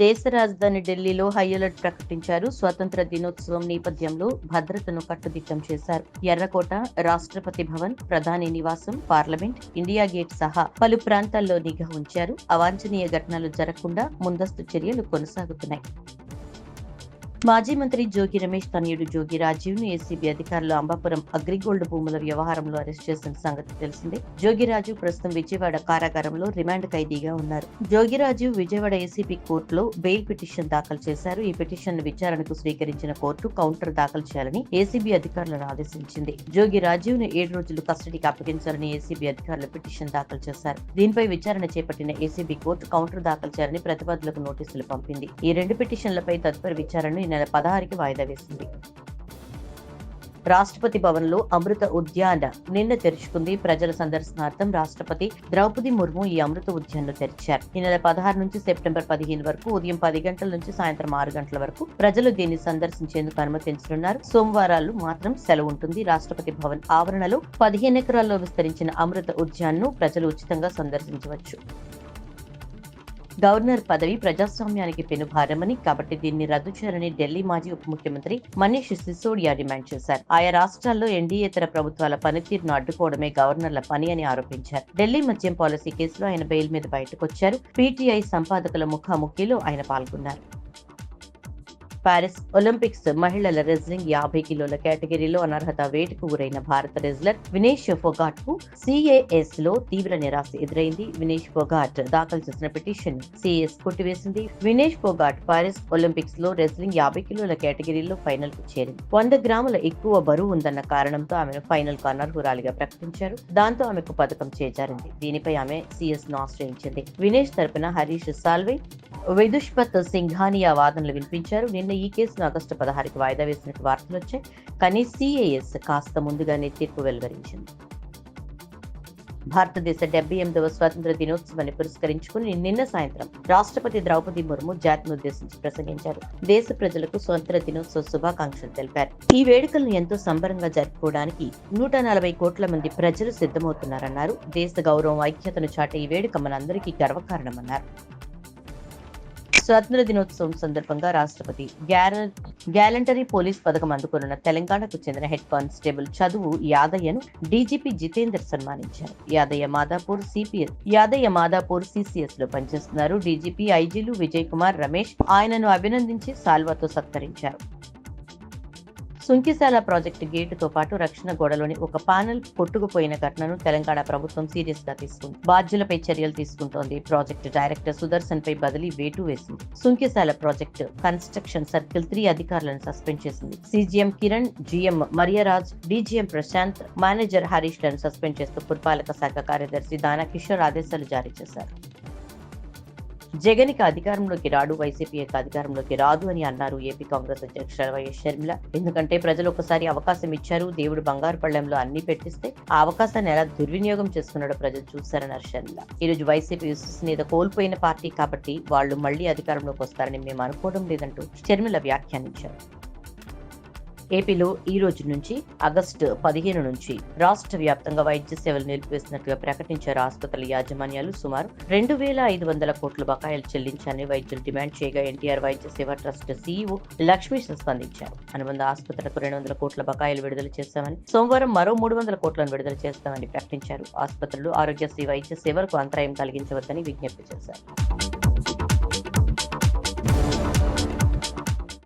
దేశ రాజధాని ఢిల్లీలో హై అలర్ట్ ప్రకటించారు. స్వాతంత్ర దినోత్సవం నేపథ్యంలో భద్రతను కట్టుదిట్టం చేశారు. ఎర్రకోట, రాష్ట్రపతి భవన్, ప్రధాని నివాసం, పార్లమెంట్, ఇండియా గేట్ సహా పలు ప్రాంతాల్లో నిఘా ఉంచారు. అవాంఛనీయ ఘటనలు జరగకుండా ముందస్తు చర్యలు కొనసాగుతున్నాయి. మాజీ మంత్రి జోగి రమేష్ తనయుడు జోగి రాజీవ్ను ఏసీబీ అధికారులు అంబాపురం అగ్రిగోల్డ్ భూముల వ్యవహారంలో అరెస్ట్ చేసిన సంగతి తెలిసిందే. జోగి రాజీవ్ ప్రస్తుతం విజయవాడ కారాగారంలో రిమాండ్ ఖైదీగా ఉన్నారు. జోగి రాజీవ్ విజయవాడ ఏసీబీ కోర్టులో బెయిల్ పిటిషన్ దాఖలు చేశారు. ఈ పిటిషన్ విచారణకు స్వీకరించిన కోర్టు కౌంటర్ దాఖలు చేయాలని ఏసీబీ అధికారులను ఆదేశించింది. జోగి రాజీవ్ ను 7 రోజులు కస్టడీకి అప్పగించాలని ఏసీబీ అధికారులు పిటిషన్ దాఖలు చేశారు. దీనిపై విచారణ చేపట్టిన ఏసీబీ కోర్టు కౌంటర్ దాఖలు చేయాలని ప్రతివాదులకు నోటీసులు పంపింది. ఈ 2 పిటిషన్లపై తదుపరి విచారణను నెల 16కి వాయిదా వేసింది. రాష్ట్రపతి భవన్ లో అమృత ఉద్యాన నిన్న తెరుచుకుంది. ప్రజల సందర్శనార్థం రాష్ట్రపతి ద్రౌపది ముర్ము ఈ అమృత ఉద్యాన్ను తెరిచారు. ఈ నెల 16 నుంచి సెప్టెంబర్ 15 వరకు ఉదయం 10 గంటల నుంచి సాయంత్రం 6 గంటల వరకు ప్రజలు దీన్ని సందర్శించేందుకు అనుమతించనున్నారు. సోమవారాలు మాత్రం సెలవు ఉంటుంది. రాష్ట్రపతి భవన్ ఆవరణలో 15 ఎకరాల్లో విస్తరించిన అమృత ఉద్యాన్ను ప్రజలు ఉచితంగా సందర్శించవచ్చు. గవర్నర్ పదవి ప్రజాస్వామ్యానికి పెనుభారమని, కాబట్టి దీన్ని రద్దు చేయాలని ఢిల్లీ మాజీ ఉప ముఖ్యమంత్రి మనీష్ సిసోడియా డిమాండ్ చేశారు. ఆయా రాష్ట్రాల్లో ఎన్డీయేతర ప్రభుత్వాల పనితీరును అడ్డుకోవడమే గవర్నర్ల పని అని ఆరోపించారు. ఢిల్లీ మద్యం పాలసీ కేసులో ఆయన బెయిల్ మీద బయటకొచ్చారు. పీటీఐ సంపాదకుల ముఖాముఖిలో ఆయన పాల్గొన్నారు. పారిస్ ఒలింపిక్స్ మహిళల రెజ్లింగ్ 50 కిలోల కేటగిరీలో అనర్హత వేటుకు గురైన భారత రెజ్లర్ వినేష్ ఫోగాట్ కు సిఏఎస్ లో తీవ్ర నిరాశ ఎదురైంది. వినేష్ ఫోగాట్ దాఖలు చేసిన పిటిషన్ సిఏఎస్ కొట్టివేసింది. వినేష్ ఫోగాట్ పారిస్ ఒలింపిక్స్ లో రెజ్లింగ్ 50 కిలోల కేటగిరీలో ఫైనల్ కు చేరింది. 100 గ్రాముల ఎక్కువ బరువు ఉందన్న కారణంతో ఆమెను ఫైనల్ కు అనర్హురాలిగా ప్రకటించారు. దాంతో ఆమెకు పథకం చేజారింది. దీనిపై ఆమె సిఎస్ ను ఆశ్రయించింది. వినేష్ తరపున హరీష్ సాల్వే, విదుష్పత్ సింఘానియా వాదనలు వినిపించారు. నిన్న ఈ కేసును ఆగస్టు 16కి వాయిదా వేసినట్టు వార్తలు వచ్చాయి. కానీ సిఏఎస్ కాస్త ముందుగానే తీర్పు వెలువరించింది. భారతదేశ 78వ స్వాతంత్ర దినోత్సవాన్ని పురస్కరించుకుని నిన్న సాయంత్రం రాష్ట్రపతి ద్రౌపది ముర్ము జాతిని ఉద్దేశించి ప్రసంగించారు. దేశ ప్రజలకు స్వాతంత్ర దినోత్సవ శుభాకాంక్షలు తెలిపారు. ఈ వేడుకలను ఎంతో సంబరంగా జరుపుకోవడానికి 140 కోట్ల మంది ప్రజలు సిద్ధమవుతున్నారన్నారు. దేశ గౌరవం, ఐక్యతను చాటే ఈ వేడుక మనందరికీ గర్వకారణమన్నారు. స్వాతంత్ర దినోత్సవం సందర్భంగా రాష్ట్రపతి గ్యాలంటరీ పోలీస్ పథకం అందుకున్న తెలంగాణకు చెందిన హెడ్ కానిస్టేబుల్ చదువు యాదయ్యను డీజీపీ జితేందర్ సన్మానించారు. యాదయ్య మాదాపూర్ సిసిఎస్ లో పనిచేస్తున్నారు. డీజీపీ, ఐజీలు విజయ్ కుమార్, రమేష్ ఆయనను అభినందించి సాల్వాతో సత్కరించారు. సుంకిశాల ప్రాజెక్టు గేటుతో పాటు రక్షణ గోడలోని ఒక పానెల్ కొట్టుకుపోయిన ఘటనను తెలంగాణ ప్రభుత్వం సీరియస్ గా తీసుకుంది. బాధ్యులపై చర్యలు తీసుకుంటోంది. ప్రాజెక్టు డైరెక్టర్ సుదర్శన్ పై బదిలీ వేటు వేసింది. సుంకిశాల ప్రాజెక్టు కన్స్ట్రక్షన్ సర్కిల్ 3 అధికారులను సస్పెండ్ చేసింది. CGM Kiran, GM Mariaraj, DGM Prashanth, manager Harish లను సస్పెండ్ చేస్తూ పురపాలక శాఖ కార్యదర్శి దానా కిషోర్ ఆదేశాలు జారీ చేశారు. జగన్ ఇక అధికారంలోకి రాడు, వైసీపీ అధికారంలోకి రాదు అని అన్నారు ఏపీ కాంగ్రెస్ అధ్యక్షురాలు వైఎస్ షర్మిల. ఎందుకంటే ప్రజలు ఒకసారి అవకాశం ఇచ్చారు. దేవుడు బంగారు పళ్లెంలో అన్ని పెట్టిస్తే ఆ అవకాశాన్ని ఎలా దుర్వినియోగం చేసుకున్నాడో ప్రజలు చూశారన్నారు షర్మిల. ఈ రోజు వైసీపీ విశ్వసనీయత కోల్పోయిన పార్టీ కాబట్టి వాళ్ళు మళ్లీ అధికారంలోకి వస్తారని మేము అనుకోవడం లేదంటూ షర్మిల వ్యాఖ్యానించారు. ఏపీలో ఈ రోజు నుంచి ఆగస్టు 15 నుంచి రాష్ట్ర వ్యాప్తంగా వైద్య సేవలు నిలిపివేసినట్లుగా ప్రకటించారు. ఆసుపత్రుల యాజమాన్యాలు సుమారు 2,500 కోట్ల బకాయిలు చెల్లించాలని వైద్యులు డిమాండ్ చేయగా ఎన్టీఆర్ వైద్య సేవ ట్రస్ట్ సీఈఓ లక్ష్మీష్ స్పందించారు. అనుబంధ ఆసుపత్రులకు 200 కోట్ల బకాయిలు విడుదల చేస్తామని, సోమవారం మరో 300 కోట్లను విడుదల చేస్తామని ప్రకటించారు. ఆసుపత్రులు, ఆరోగ్యశ్రీ వైద్య సేవలకు అంతరాయం కలిగించవద్దని విజ్ఞప్తి చేశారు.